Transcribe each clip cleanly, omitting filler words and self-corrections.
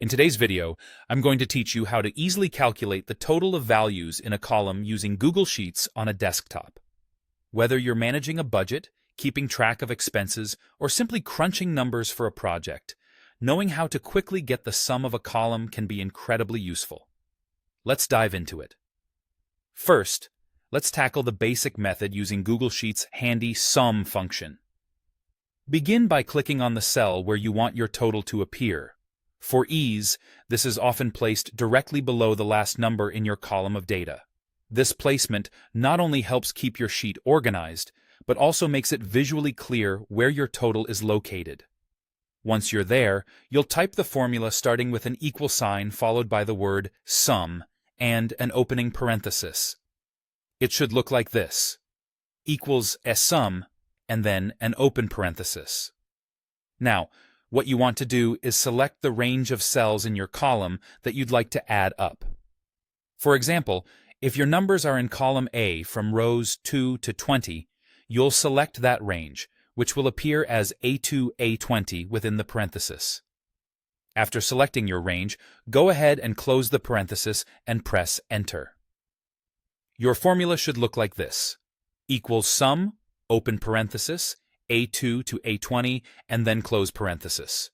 In today's video, I'm going to teach you how to easily calculate the total of values in a column using Google Sheets on a desktop. Whether you're managing a budget, keeping track of expenses, or simply crunching numbers for a project, knowing how to quickly get the sum of a column can be incredibly useful. Let's dive into it. First, let's tackle the basic method using Google Sheets' handy sum function. Begin by clicking on the cell where you want your total to appear. For ease, this is often placed directly below the last number in your column of data. This placement not only helps keep your sheet organized, but also makes it visually clear where your total is located. Once you're there, you'll type the formula starting with an equal sign followed by the word sum and an opening parenthesis. It should look like this: equals a sum and then an open parenthesis. Now, what you want to do is select the range of cells in your column that you'd like to add up. For example, if your numbers are in column A from rows 2 to 20, you'll select that range, which will appear as A2, A20 within the parenthesis. After selecting your range, go ahead and close the parenthesis and press Enter. Your formula should look like this: equals sum, open parenthesis, A2 to A20, and then close parenthesis.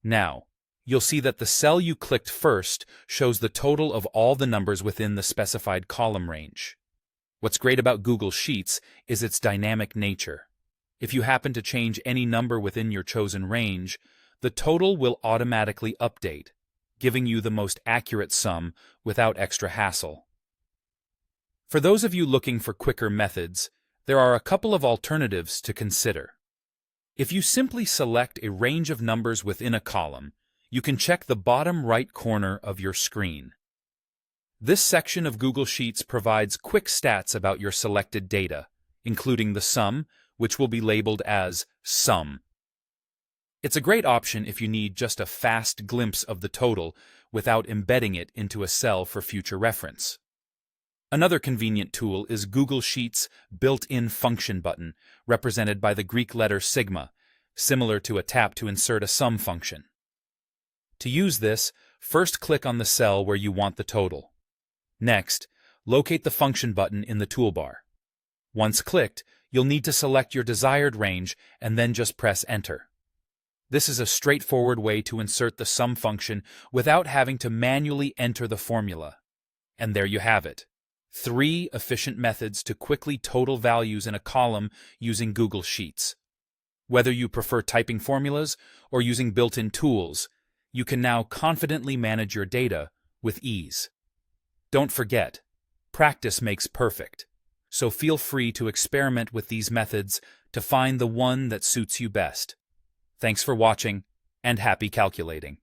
Now, you'll see that the cell you clicked first shows the total of all the numbers within the specified column range. What's great about Google Sheets is its dynamic nature. If you happen to change any number within your chosen range, the total will automatically update, giving you the most accurate sum without extra hassle. For those of you looking for quicker methods, there are a couple of alternatives to consider. If you simply select a range of numbers within a column, you can check the bottom right corner of your screen. This section of Google Sheets provides quick stats about your selected data, including the sum, which will be labeled as sum. It's a great option if you need just a fast glimpse of the total without embedding it into a cell for future reference. Another convenient tool is Google Sheets' built-in function button, represented by the Greek letter sigma, similar to a tap to insert a sum function. To use this, first click on the cell where you want the total. Next, locate the function button in the toolbar. Once clicked, you'll need to select your desired range and then just press Enter. This is a straightforward way to insert the sum function without having to manually enter the formula. And there you have it: 3 efficient methods to quickly total values in a column using Google Sheets. Whether you prefer typing formulas or using built-in tools, you can now confidently manage your data with ease. Don't forget, practice makes perfect, so feel free to experiment with these methods to find the one that suits you best. Thanks for watching, and happy calculating.